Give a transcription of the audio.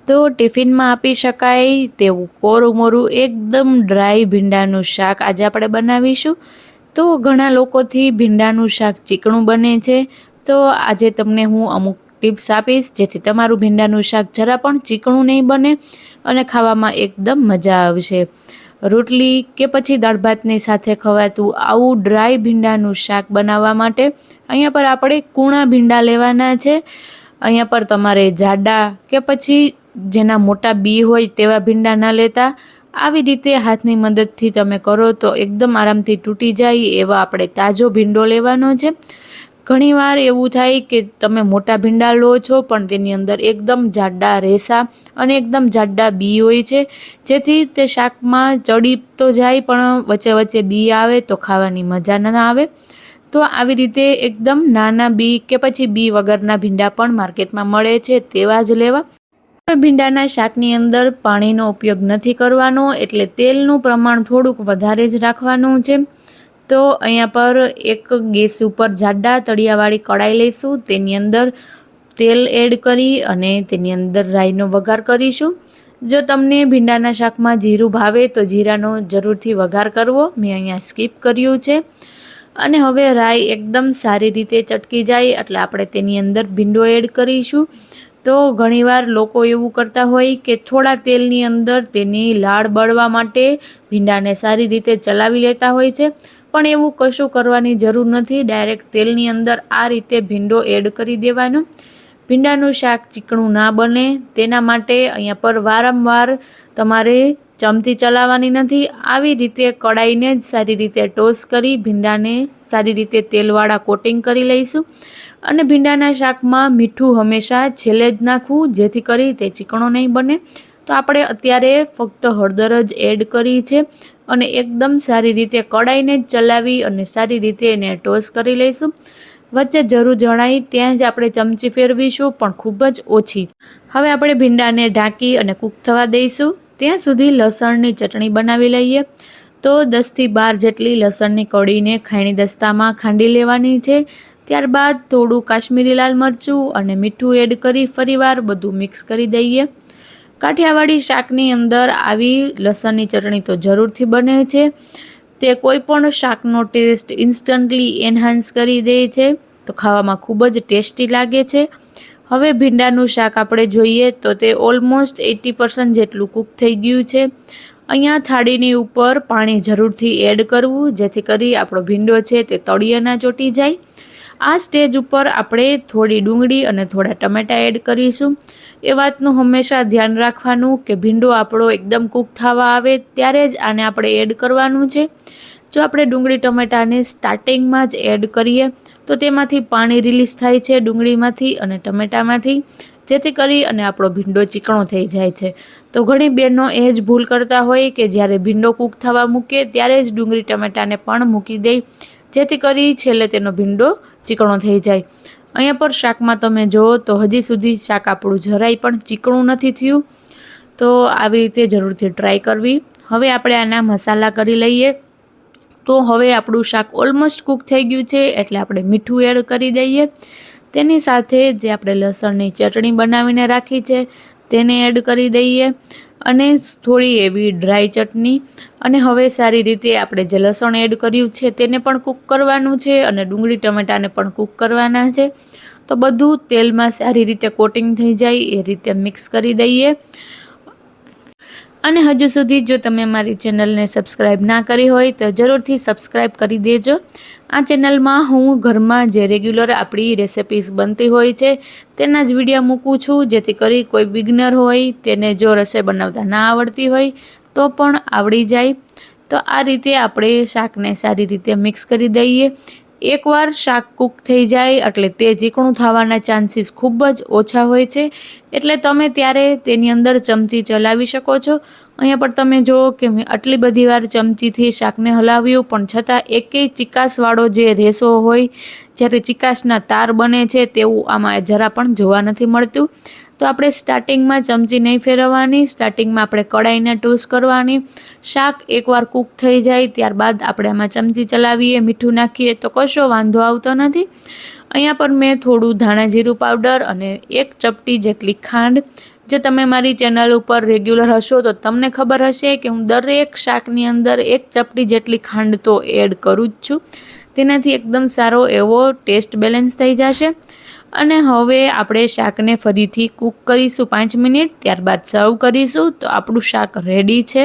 તો ટિફિનમાં આપી શકાય તેવું કોરું મોરું એકદમ ડ્રાય ભીંડાનું શાક આજે આપણે બનાવીશું। તો ઘણા લોકોથી ભીંડાનું શાક ચીકણું બને છે, તો આજે તમને હું અમુક ટિપ્સ આપીશ જેથી તમારું ભીંડાનું શાક જરા પણ ચીકણું નહીં બને અને ખાવામાં એકદમ મજા આવશે। રોટલી કે પછી દાળ ભાતની સાથે ખવાતું આવું ડ્રાય ભીંડાનું શાક બનાવવા માટે અહીંયા પર આપણે કૂણા ભીંડા લેવાના છે। અહીંયા પર તમારે જાડા કે પછી જેના મોટા બી હોય તેવા ભીંડા ન લેતા આવી રીતે હાથની મદદથી તમે કરો તો એકદમ આરામથી તૂટી જાય એવા આપણે તાજો ભીંડો લેવાનો છે। ઘણીવાર એવું થાય કે તમે મોટા ભીંડા લો છો પણ તેની અંદર એકદમ જાડા રેસા અને એકદમ જાડા બી હોય છે, જેથી તે શાકમાં ચડી તો જાય પણ વચ્ચે વચ્ચે બી આવે તો ખાવાની મજા ન આવે। તો આવી રીતે એકદમ નાના બી કે પછી બી વગરના ભીંડા પણ માર્કેટમાં મળે છે તેવા જ લેવા। ભીંડાના શાકની અંદર પાણીનો ઉપયોગ નથી કરવાનો, એટલે તેલનું પ્રમાણ થોડુંક વધારે જ રાખવાનું છે। તો અહીંયા પર એક ગેસ ઉપર જાડા તળિયાવાળી કડાઈ લઈશું, તેની અંદર તેલ એડ કરી અને તેની અંદર રાઈનો વઘાર કરીશું। જો તમને ભીંડાના શાકમાં જીરું ભાવે તો જીરાનો જરૂરથી વઘાર કરવો, મેં અહીંયા સ્કીપ કર્યું છે। અને હવે રાઈ એકદમ સારી રીતે ચટકી જાય એટલે આપણે તેની અંદર ભીંડો એડ કરીશું। તો ઘણીવાર લોકો એવું કરતા હોય કે થોડા તેલની અંદર તેની લાળ બળવા માટે ભીંડાને સારી રીતે ચલાવી લેતા હોય છે, પણ એવું કશું કરવાની જરૂર નથી। ડાયરેક્ટ તેલની અંદર આ રીતે ભીંડો એડ કરી દેવાનો। ભીંડાનું શાક ચીકણું ના બને તેના માટે અહીંયા પર વારંવાર તમારે ચમચી ચલાવવાની નથી, આવી રીતે કડાઈને જ સારી રીતે ટોસ કરી ભીંડાને સારી રીતે તેલવાળા કોટિંગ કરી લઈશું। અને ભીંડાના શાકમાં મીઠું હંમેશા છેલ્લે જ નાખવું જેથી કરી તે ચીકણો નહીં બને। તો આપણે અત્યારે ફક્ત હળદર જ એડ કરી છે અને એકદમ સારી રીતે કડાઈને જ ચલાવી અને સારી રીતે એને ટોસ કરી લઈશું। વચ્ચે જરૂર જણાય ત્યાં જ આપણે ચમચી ફેરવીશું પણ ખૂબ જ ઓછી। હવે આપણે ભીંડાને ઢાંકી અને કૂક થવા દઈશું। ત્યાં સુધી લસણની ચટણી બનાવી લઈએ। તો 10 થી 12 જેટલી લસણની કળીને ખાયણી દસ્તામાં ખાંડી લેવાની છે। ત્યારબાદ થોડું કાશ્મીરી લાલ મરચું અને મીઠું એડ કરી ફરીવાર બધું મિક્સ કરી દઈએ। કાઠિયાવાડી શાકની અંદર આવી લસણની ચટણી તો જરૂરથી બને છે, તે કોઈ પણ શાકનો ટેસ્ટ ઇન્સ્ટન્ટલી એન્હાન્સ કરી દે છે, તો ખાવામાં ખૂબ જ ટેસ્ટી લાગે છે। હવે ભીંડાનું શાક આપણે જોઈએ તો તે ઓલમોસ્ટ 80% જેટલું કૂક થઈ ગયું છે। અહીંયા થાળીની ઉપર પાણી જરૂરથી એડ કરવું જેથી કરી આપણો ભીંડો છે તે તળિયે ના ચોંટી જાય। આ સ્ટેજ ઉપર આપણે થોડી ડુંગળી અને થોડા ટમેટાં એડ કરીશું। એ વાતનું હંમેશા ધ્યાન રાખવાનું કે ભીંડો આપણો એકદમ કૂક થવા આવે ત્યારે જ આને આપણે એડ કરવાનું છે। જો આપણે ડુંગળી ટમેટાને સ્ટાર્ટિંગમાં જ એડ કરીએ તો તેમાંથી પાણી રિલીઝ થાય છે ડુંગળીમાંથી અને ટમેટામાંથી, જેથી કરી અને આપણો ભીંડો ચીકણો થઈ જાય છે। તો ઘણી બહેનો એ જ ભૂલ કરતા હોય કે જ્યારે ભીંડો કૂક થવા મૂકે ત્યારે જ ડુંગળી ટમેટાને પણ મૂકી દે, જેથી કરી છેલ્લે તેનો ભીંડો ચીકણો થઈ જાય। અહીંયા પર શાકમાં તમે જુઓ તો હજી સુધી શાક આપણું જરાય પણ ચીકણું નથી થયું, તો આવી રીતે જરૂરથી ટ્રાય કરવી। હવે આપણે આના મસાલા કરી લઈએ। તો હવે આપણું શાક ઓલમોસ્ટ કૂક થઈ ગયું છે એટલે આપણે મીઠું એડ કરી દઈએ। તેની સાથે જે આપણે લસણની ચટણી બનાવીને રાખી છે તેને એડ કરી દઈએ અને થોડી એવી ડ્રાય ચટણી। અને હવે સારી રીતે આપણે જે લસણ એડ કર્યું છે તેને પણ કૂક કરવાનું છે અને ડુંગળી ટમેટાને પણ કૂક કરવાના છે। તો બધું તેલમાં સારી રીતે કોટિંગ થઈ જાય એ રીતે મિક્સ કરી દઈએ। અને હજુ સુધી જો તમે મારી ચેનલને સબસ્ક્રાઈબ ના કરી હોય તો જરૂરથી સબસ્ક્રાઈબ કરી દેજો। આ ચેનલમાં હું ઘરમાં જે રેગ્યુલર આપણી રેસિપીઝ બનતી હોય છે તેના જ વિડીયો મૂકું છું, જેથી કરી કોઈ બિગનર હોય તેને જો રસોઈ બનાવતા ના આવડતી હોય તો પણ આવડી જાય। તો આ રીતે આપણે શાકને સારી રીતે મિક્સ કરી દઈએ। એકવાર શાક કૂક થઈ જાય એટલે તે ચીકણું થવાના ચાન્સીસ ખૂબ જ ઓછા હોય છે, એટલે તમે ત્યારે તેની અંદર ચમચી ચલાવી શકો છો। અહીંયા પર તમે જુઓ કે મેં આટલી બધી વાર ચમચીથી શાકને હલાવ્યું પણ છતાં એકેય ચિકાસવાળો જે રેસો હોય, જ્યારે ચિકાસના તાર બને છે તેવું આમાં જરા પણ જોવા નથી મળતું। તો આપણે સ્ટાર્ટિંગમાં ચમચી નહીં ફેરવવાની, સ્ટાર્ટિંગમાં આપણે કડાઈને ટોસ કરવાની। શાક એકવાર કૂક થઈ જાય ત્યારબાદ આપણે આમાં ચમચી ચલાવીએ, મીઠું નાખીએ તો કશો વાંધો આવતો નથી। અહીંયા પર મેં થોડું ધાણા જીરું પાવડર અને 1 ચપટી જેટલી ખાંડ જો તમે મારી ચેનલ ઉપર રેગ્યુલર હશો તો તમને ખબર હશે કે હું દરેક શાકની અંદર 1 ચપટી જેટલી ખાંડ તો એડ કરું જ છું. તેનાથી એકદમ સારો એવો ટેસ્ટ બેલેન્સ થઈ જશે. અને હવે આપણે શાકને ફરીથી કૂક કરીશું 5 મિનિટ, ત્યારબાદ સર્વ કરીશું. તો આપણું શાક રેડી છે.